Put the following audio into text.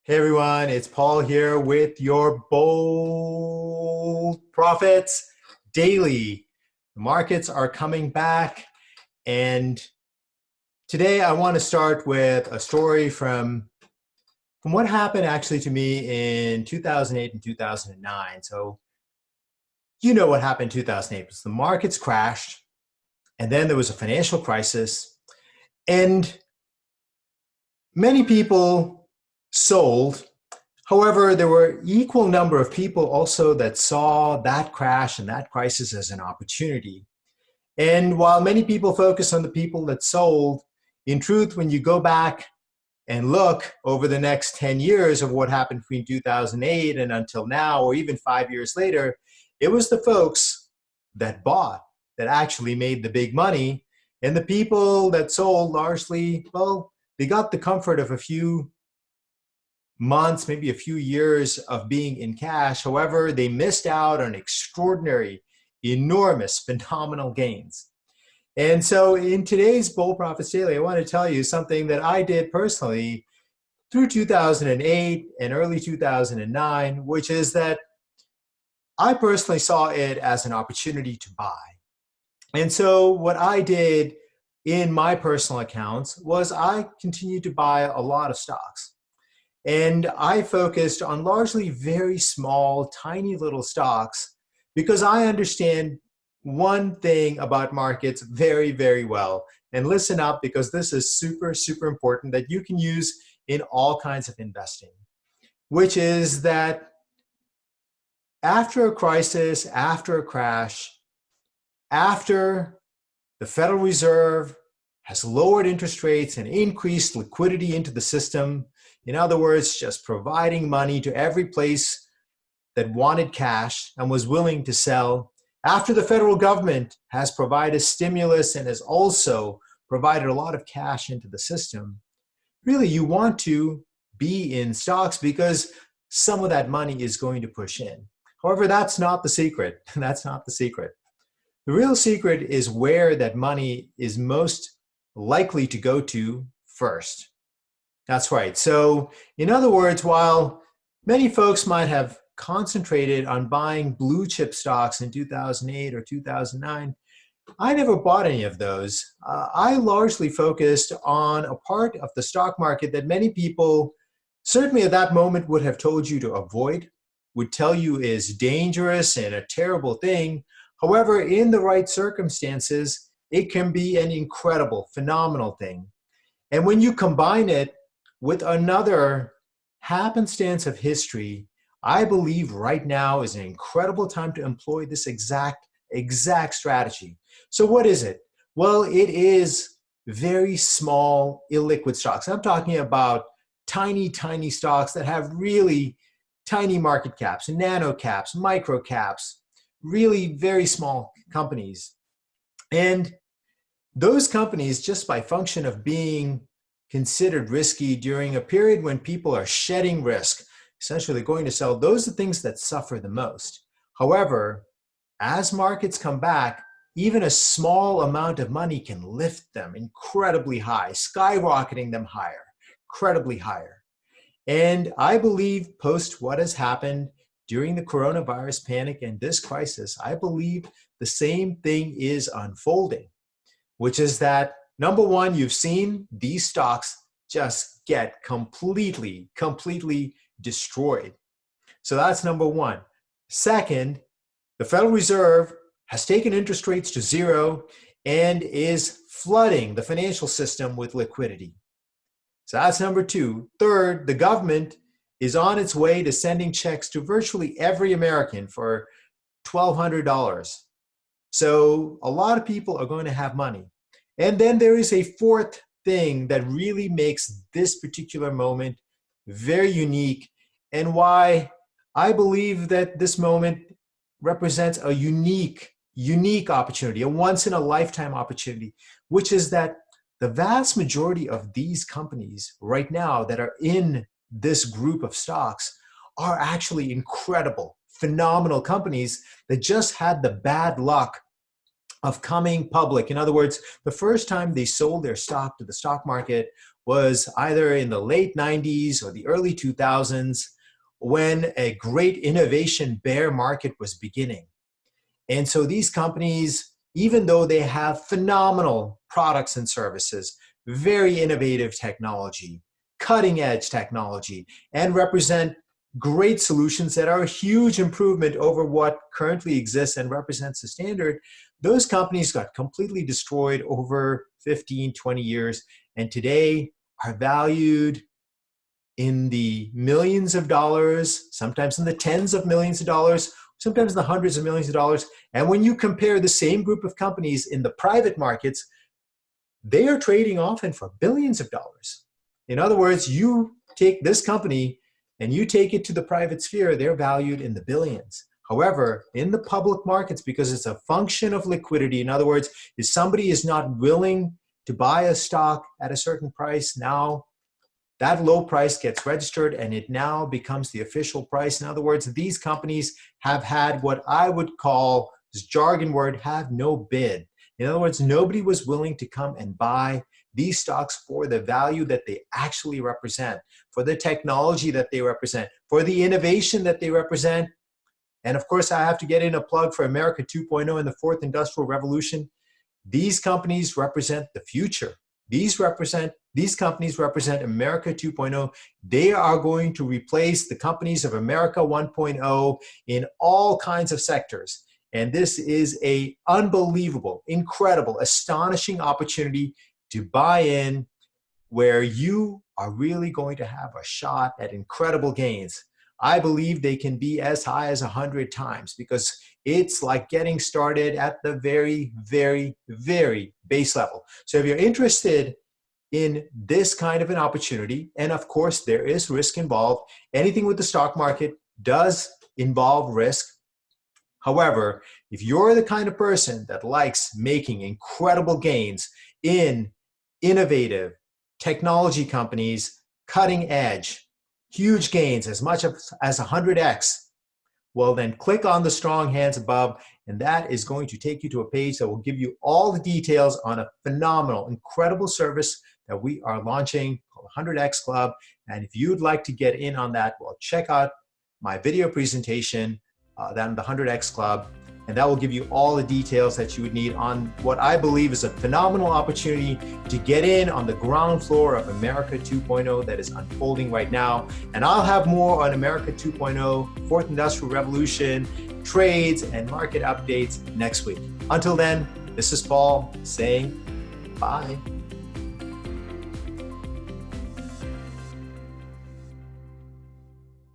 Hey everyone, it's Paul here with your Bold Profits Daily. The markets are coming back, and today I want to start with a story from what happened actually to me in 2008 and 2009. So you know what happened in 2008 was the markets crashed, and then there was a financial crisis, and many people sold. However, there were equal number of people also that saw that crash and that crisis as an opportunity. And while many people focus on the people that sold, in truth, when you go back and look over the next 10 years of what happened between 2008 and until now, or even 5 years later, it was the folks that bought that actually made the big money. And the people that sold largely, well, they got the comfort of a few months, maybe a few years of being in cash. However, they missed out on extraordinary, enormous, phenomenal gains. And so in today's Bold Profits Daily, I want to tell you something that I did personally through 2008 and early 2009, which is that I personally saw it as an opportunity to buy. And so what I did in my personal accounts was I continued to buy a lot of stocks. And I focused on largely very small, tiny little stocks because I understand one thing about markets very, very well. And listen up, because this is super, super important that you can use in all kinds of investing, which is that after a crisis, after a crash, after the Federal Reserve has lowered interest rates and increased liquidity into the system, in other words, just providing money to every place that wanted cash and was willing to sell. After the federal government has provided stimulus and has also provided a lot of cash into the system, really you want to be in stocks because some of that money is going to push in. However, that's not the secret. That's not the secret. The real secret is where that money is most likely to go to first. That's right. So in other words, while many folks might have concentrated on buying blue chip stocks in 2008 or 2009, I never bought any of those. I largely focused on a part of the stock market that many people certainly at that moment would have told you to avoid, would tell you is dangerous and a terrible thing. However, in the right circumstances, it can be an incredible, phenomenal thing. And when you combine it with another happenstance of history, I believe right now is an incredible time to employ this exact strategy. So what is it? Well, it is very small, illiquid stocks. I'm talking about tiny, tiny stocks that have really tiny market caps, nano caps, micro caps, really very small companies. And those companies, just by function of being considered risky during a period when people are shedding risk, essentially going to sell, those are things that suffer the most. However, as markets come back, even a small amount of money can lift them incredibly high, skyrocketing them higher, incredibly higher. And I believe post what has happened during the coronavirus panic and this crisis, I believe the same thing is unfolding, which is that number one, you've seen these stocks just get completely destroyed. So that's number one. Second, the Federal Reserve has taken interest rates to zero and is flooding the financial system with liquidity. So that's number two. Third, the government is on its way to sending checks to virtually every American for $1,200. So a lot of people are going to have money. And then there is a fourth thing that really makes this particular moment very unique, and why I believe that this moment represents a unique opportunity, a once-in-a-lifetime opportunity, which is that the vast majority of these companies right now that are in this group of stocks are actually incredible, phenomenal companies that just had the bad luck of coming public. In other words, the first time they sold their stock to the stock market was either in the late 90s or the early 2000s when a great innovation bear market was beginning. And so these companies, even though they have phenomenal products and services, very innovative technology, cutting edge technology, and represent great solutions that are a huge improvement over what currently exists and represents the standard, those companies got completely destroyed over 15, 20 years, and today are valued in the millions of dollars, sometimes in the tens of millions of dollars, sometimes in the hundreds of millions of dollars. And when you compare the same group of companies in the private markets, they are trading often for billions of dollars. In other words, you take this company and you take it to the private sphere, they're valued in the billions. However, in the public markets, because it's a function of liquidity, in other words, if somebody is not willing to buy a stock at a certain price, now that low price gets registered and it now becomes the official price. In other words, these companies have had what I would call, this jargon word, have no bid. In other words, nobody was willing to come and buy these stocks for the value that they actually represent, for the technology that they represent, for the innovation that they represent. And of course, I have to get in a plug for America 2.0 and the fourth industrial revolution. These companies represent the future. These companies represent America 2.0. They are going to replace the companies of America 1.0 in all kinds of sectors. And this is an unbelievable, incredible, astonishing opportunity to buy in where you are really going to have a shot at incredible gains. I believe they can be as high as 100 times because it's like getting started at the very, very, very base level. So if you're interested in this kind of an opportunity, and of course there is risk involved, anything with the stock market does involve risk. However, if you're the kind of person that likes making incredible gains in innovative technology companies, cutting edge, huge gains, as much as 100x, well then click on the strong hands above, and that is going to take you to a page that will give you all the details on a phenomenal, incredible service that we are launching called 100x Club. And if you'd like to get in on that, well, check out my video presentation, then the 100x Club, and that will give you all the details that you would need on what I believe is a phenomenal opportunity to get in on the ground floor of America 2.0 that is unfolding right now. And I'll have more on America 2.0, Fourth Industrial Revolution, trades, and market updates next week. Until then, this is Paul saying bye.